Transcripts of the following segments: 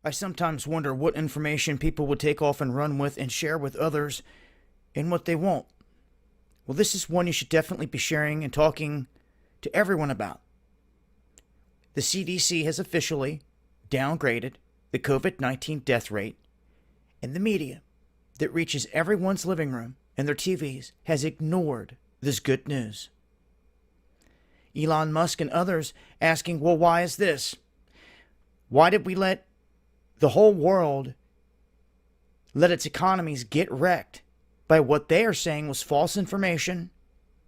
I sometimes wonder what information people would take off and run with and share with others and what they won't. Well, this is one you should definitely be sharing and talking to everyone about. The CDC has officially downgraded the COVID-19 death rate, and the media that reaches everyone's living room and their TVs has ignored this good news. Elon Musk and others asking, well, why is this? Why did we let the whole world let its economies get wrecked by what they are saying was false information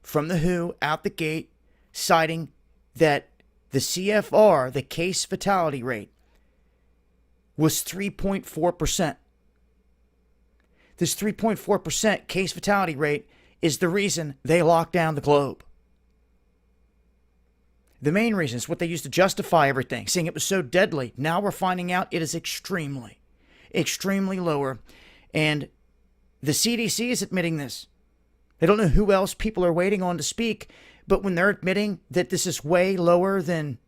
from the WHO out the gate, citing that the CFR, the case fatality rate, was 3.4%. This 3.4% case fatality rate is the reason they locked down the globe. The main reason is what they used to justify everything, saying it was so deadly. Now we're finding out it is extremely, extremely lower. And the CDC is admitting this. They don't know who else people are waiting on to speak, but when they're admitting that this is way lower than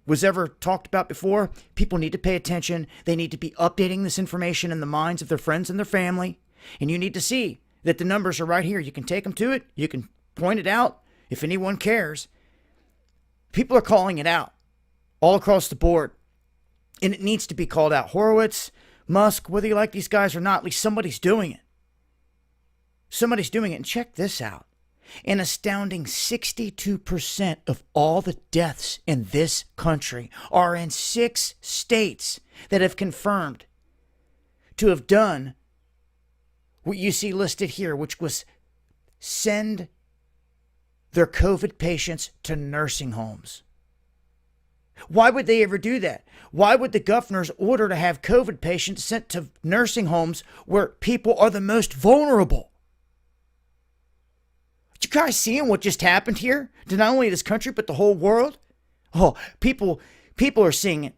was ever talked about before, people need to pay attention. They need to be updating this information in the minds of their friends and their family. And you need to see that the numbers are right here. You can take them to it. You can point it out if anyone cares. People are calling it out all across the board. And it needs to be called out. Horowitz, Musk, whether you like these guys or not, at least somebody's doing it. Somebody's doing it. And check this out. An astounding 62% of all the deaths in this country are in 6 states that have confirmed to have done what you see listed here, which was send their COVID patients to nursing homes. Why would they ever do that? Why would the governors order to have COVID patients sent to nursing homes where people are the most vulnerable? You guys seeing what just happened here to not only this country but the whole world? Oh, people are seeing it.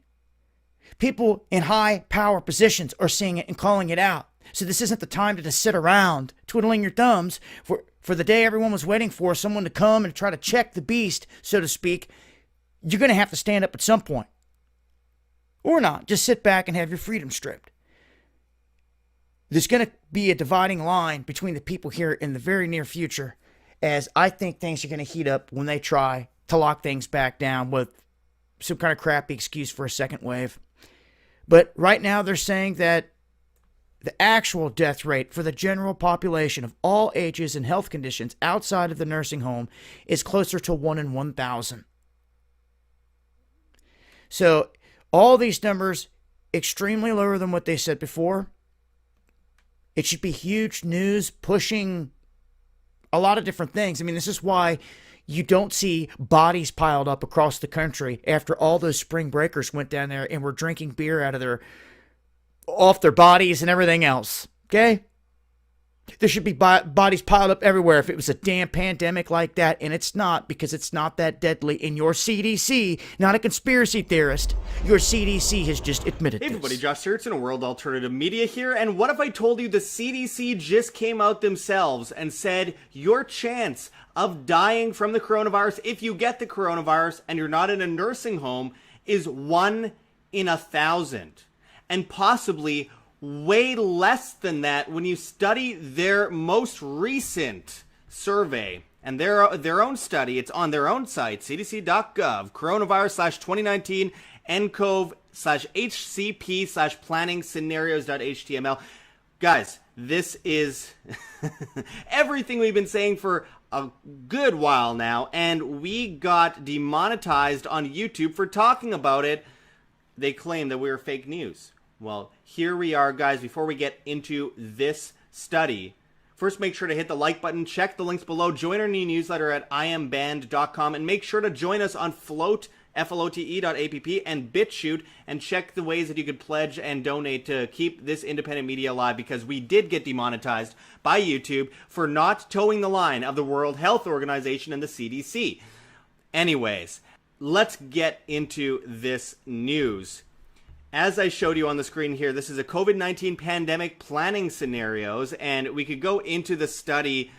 People in high power positions are seeing it and calling it out. So this isn't the time to just sit around twiddling your thumbs for the day everyone was waiting for, someone to come and try to check the beast, so to speak. You're going to have to stand up at some point. Or not. Just sit back and have your freedom stripped. There's going to be a dividing line between the people here in the very near future, as I think things are going to heat up when they try to lock things back down with some kind of crappy excuse for a second wave. But right now they're saying that the actual death rate for the general population of all ages and health conditions outside of the nursing home is closer to 1 in 1,000. So all these numbers, extremely lower than what they said before. It should be huge news pushing a lot of different things. I mean, this is why you don't see bodies piled up across the country after all those spring breakers went down there and were drinking beer off their bodies and everything else. Okay? There should be bodies piled up everywhere if it was a damn pandemic like that, and it's not, because it's not that deadly. And your CDC, not a conspiracy theorist, your CDC has just admitted Hey this. everybody, Josh Sturtson of World Alternative Media here, and what if I told you the CDC just came out themselves and said your chance of dying from the coronavirus, if you get the coronavirus and you're not in a nursing home, is 1 in 1,000, and possibly way less than that when you study their most recent survey and their own study. It's on their own site, cdc.gov, coronavirus/2019 ncov/hcp/planning scenarios.html. Guys, this is everything we've been saying for a good while now, and we got demonetized on YouTube for talking about it. They claim that we were fake news. Well, here we are, guys. Before we get into this study, first make sure to hit the like button, check the links below, join our new newsletter at iamband.com, and make sure to join us on flote, flote.app, and BitChute, and check the ways that you could pledge and donate to keep this independent media alive, because we did get demonetized by YouTube for not towing the line of the World Health Organization and the CDC. Anyways, let's get into this news. As I showed you on the screen here, this is a COVID-19 pandemic planning scenarios, and we could go into the study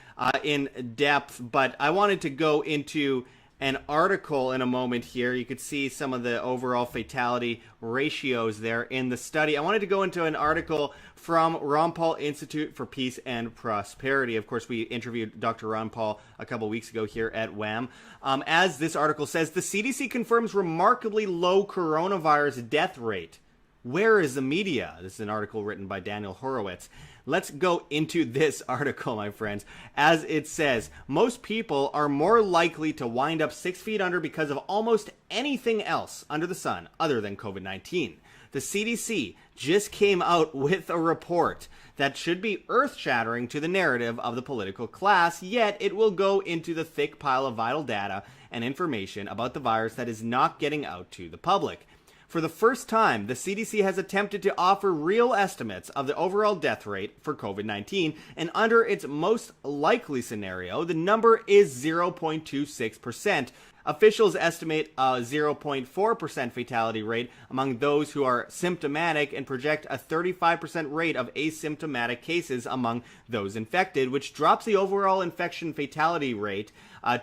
in depth, but I wanted to go into an article in a moment here. You could see some of the overall fatality ratios there in the study. I wanted to go into an article from Ron Paul Institute for Peace and Prosperity. Of course, we interviewed Dr. Ron Paul a couple weeks ago here at WHAM. As this article says, the CDC confirms remarkably low coronavirus death rate. Where is the media? This is an article written by Daniel Horowitz. Let's go into this article, my friends. As it says, most people are more likely to wind up 6 feet under because of almost anything else under the sun other than COVID-19. The CDC just came out with a report that should be earth-shattering to the narrative of the political class, yet it will go into the thick pile of vital data and information about the virus that is not getting out to the public. For the first time, the CDC has attempted to offer real estimates of the overall death rate for COVID-19, and under its most likely scenario, the number is 0.26%. Officials estimate a 0.4% fatality rate among those who are symptomatic and project a 35% rate of asymptomatic cases among those infected, which drops the overall infection fatality rate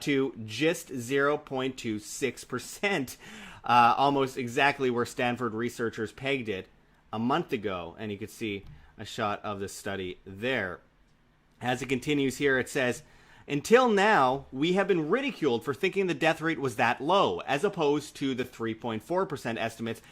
to just 0.26%. Almost exactly where Stanford researchers pegged it a month ago. And you can see a shot of the study there. As it continues here, it says, until now, we have been ridiculed for thinking the death rate was that low, as opposed to the 3.4% estimates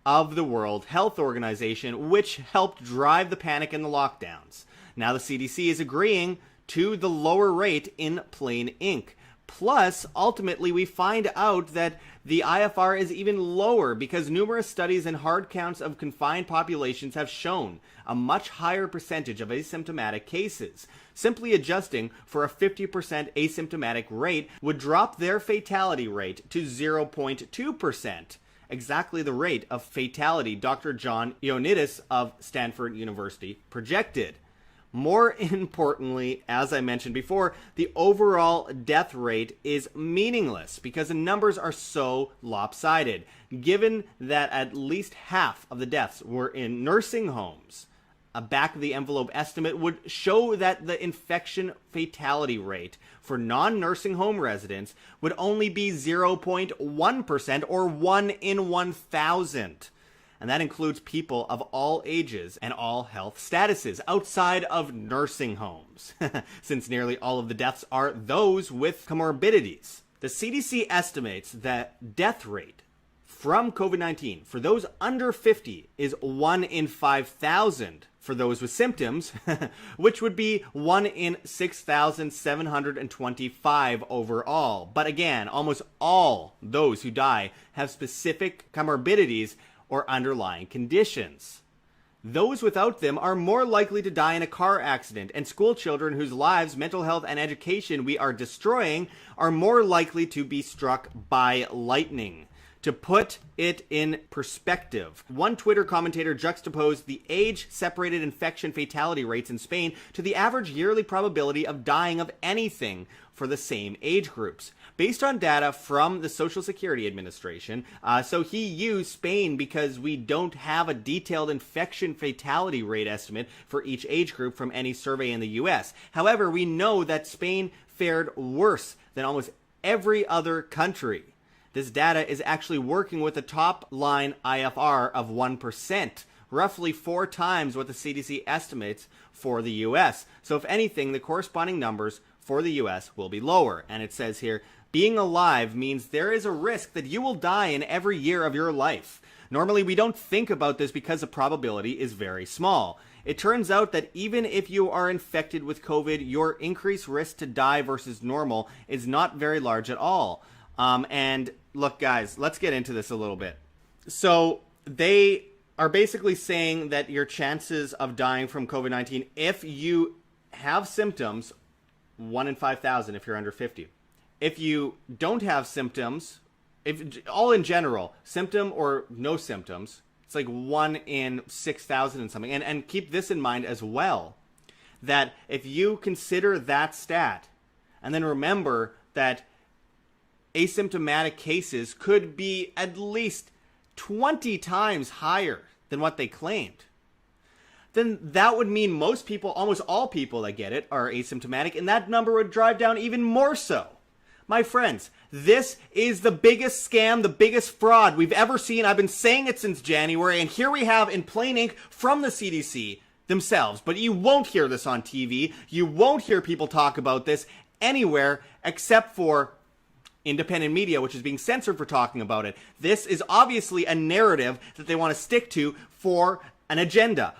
of the World Health Organization, which helped drive the panic and the lockdowns. Now the CDC is agreeing to the lower rate in plain ink. Plus, ultimately, we find out that the IFR is even lower because numerous studies and hard counts of confined populations have shown a much higher percentage of asymptomatic cases. Simply adjusting for a 50% asymptomatic rate would drop their fatality rate to 0.2%. Exactly the rate of fatality Dr. John Ioannidis of Stanford University projected. More importantly, as I mentioned before, the overall death rate is meaningless because the numbers are so lopsided. Given that at least half of the deaths were in nursing homes, a back-of-the-envelope estimate would show that the infection fatality rate for non-nursing home residents would only be 0.1% or 1 in 1,000. And that includes people of all ages and all health statuses outside of nursing homes, since nearly all of the deaths are those with comorbidities. The CDC estimates that death rate from COVID-19 for those under 50 is 1 in 5,000 for those with symptoms, which would be 1 in 6,725 overall. But again, almost all those who die have specific comorbidities or underlying conditions. Those without them are more likely to die in a car accident, and school children whose lives, mental health, and education we are destroying are more likely to be struck by lightning. To put it in perspective, one Twitter commentator juxtaposed the age-separated infection fatality rates in Spain to the average yearly probability of dying of anything for the same age groups. Based on data from the Social Security Administration, so he used Spain because we don't have a detailed infection fatality rate estimate for each age group from any survey in the US. However, we know that Spain fared worse than almost every other country. This data is actually working with a top line IFR of 1%, roughly 4 times what the CDC estimates for the US. So if anything, the corresponding numbers for the US will be lower. And it says here, being alive means there is a risk that you will die in every year of your life. Normally, we don't think about this because the probability is very small. It turns out that even if you are infected with COVID, your increased risk to die versus normal is not very large at all. And look, guys, let's get into this a little bit. So they are basically saying that your chances of dying from COVID-19, if you have symptoms, 1 in 5,000 if you're under 50. If you don't have symptoms, if all in general, symptom or no symptoms, it's like 1 in 6,000 and something. And keep this in mind as well, that if you consider that stat, and then remember that asymptomatic cases could be at least 20 times higher than what they claimed, then that would mean most people, almost all people that get it, are asymptomatic, and that number would drive down even more so. My friends, this is the biggest scam, the biggest fraud we've ever seen. I've been saying it since January, and here we have in plain ink from the CDC themselves. But you won't hear this on TV. You won't hear people talk about this anywhere except for independent media, which is being censored for talking about it. This is obviously a narrative that they want to stick to for an agenda.